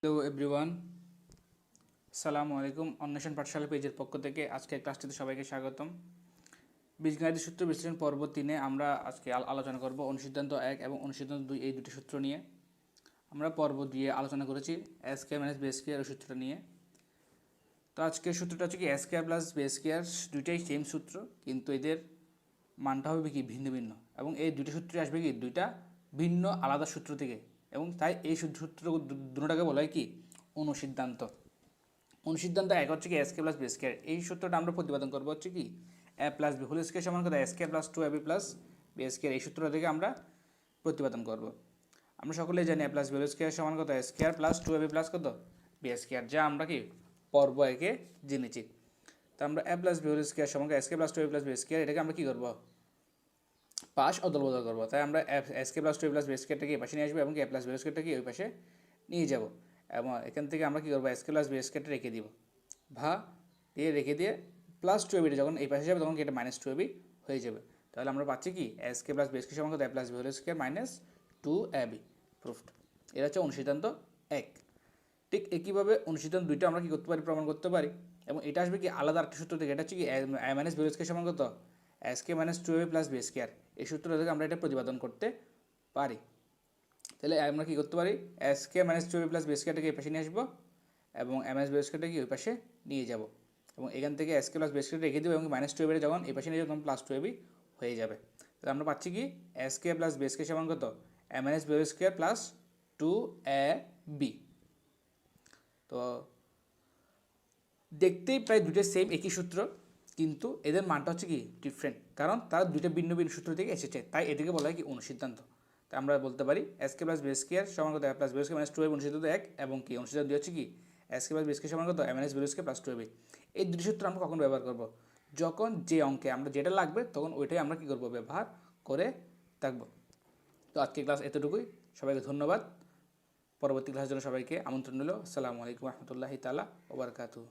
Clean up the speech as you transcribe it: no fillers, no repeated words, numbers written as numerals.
Hello everyone, আসসালামু আলাইকুম। অন্বেষণ পাঠশালা পেজের পক্ষ থেকে আজকে ক্লাসটিতে সবাইকে স্বাগতম। বীজগণিত সূত্র বিশ্লেষণ পর্ব 3-এ আমরা আজকে আলোচনা করব অনুসিদ্ধান্ত 1 এবং অনুসিদ্ধান্ত 2 এই দুটি সূত্র নিয়ে। আমরা পর্ব 2-এ আলোচনা করেছি a square minus b square এই সূত্রটা নিয়ে। তো আজকের সূত্রটা হচ্ছে কি a square plus b square, দুইটাই সেম সূত্র, কিন্তু এদের মানটা হবে কি ভিন্ন ভিন্ন, এবং এই দুটি সূত্রই আসবে কি দুইটা ভিন্ন আলাদা সূত্র থেকে, এবং তাই এই সূত্র দুটোটাকে বলা হয় কি অনুসিদ্ধান্ত। অনুসিদ্ধান্ত 1 হচ্ছে কি a square plus b square. এই সূত্রটা আমরা প্রতিপাদন করবো হচ্ছে কি a plus b whole square সমান কত a square plus 2ab plus b square. এই সূত্রটা থেকে আমরা প্রতিপাদন করব। আমরা সকলেই জানি a plus b whole square সমান কত a square plus 2ab plus কত b স্কয়ার, যা আমরা কি পর্ব 1-এ জেনেছি। তো আমরা a plus b whole square সমান a square plus 2ab plus b square, এটাকে আমরা কি করব, পাশ অদল বদল করবো। তাই আমরা a square plus 2ab plus b স্কয়ারটাকে এই পাশে নিয়ে আসবো এবং a প্লাস b স্কয়ারটাকে ওই পাশে নিয়ে যাব, এবং এখান থেকে আমরা কী করবো a স্কয়ার প্লাস b স্কয়ারটা রেখে দিব, দিয়ে রেখে দিয়ে প্লাস 2ab যখন এই পাশে যাবে তখন কি এটা মাইনাস 2ab হয়ে যাবে। তাহলে আমরা পাচ্ছি কি a square plus b square সমান a plus b whole square minus 2ab proved. এটা হচ্ছে অনুসিদ্ধান্ত 1। ঠিক একইভাবে অনুসিদ্ধান্ত 2টা আমরা কি করতে পারি, প্রমাণ করতে পারি, এবং এটা আসবে কি আলাদা একটা সূত্র থেকে। এটা হচ্ছে কি a minus b whole square সমান কত a square minus 2ab plus b square. এই সূত্রটা থেকে আমরা এটা প্রতিপাদন করতে পারি। তাহলে আমরা কী করতে পারি, a square minus 2ab plus b স্কয়ারটাকে এই পাশে নিয়ে আসবো এবং a মাইনাস b স্কয়ারটাকে ওই পাশে নিয়ে যাব, এবং এখান থেকে a স্কয়ার প্লাস b স্কয়ারটা রেখে দেবো এবং মাইনাস 2ab যখন এই পাশে নিয়ে যাবো তখন প্লাস 2ab হয়ে যাবে। তাহলে আমরা পাচ্ছি কি a square plus b square সমান কত a minus b square plus 2ab। তো দেখতেই প্রায় দুটো সেম একই সূত্র, কিন্তু এদের মানটা হচ্ছে কি ডিফারেন্ট, কারণ তারা দুইটা ভিন্ন ভিন্ন সূত্র থেকে এসেছে, তাই এটাকে বলা হয় কি অনুসিদ্ধান্ত। তাই আমরা বলতে পারি a square plus b square সমান কত a plus b square minus 2ab অনুসিদ্ধান্ত 1, এবং কি অনুসিদ্ধান্ত 2 হচ্ছে কি a square plus b square সমান কত a minus b square plus 2ab। এই দুটি সূত্র আমরা কখন ব্যবহার করব, যখন যে অঙ্কে আমরা যেটা লাগবে তখন ওইটাই আমরা কি করব, ব্যবহার করে থাকবো। তো আজকে ক্লাস এতটুকুই। সবাইকে ধন্যবাদ। পরবর্তী ক্লাসের জন্য সবাইকে আমন্ত্রণ রইল। আসসালামু আলাইকুম রহমতুল্লাহি তাআলা ওয়া বারাকাতুহু।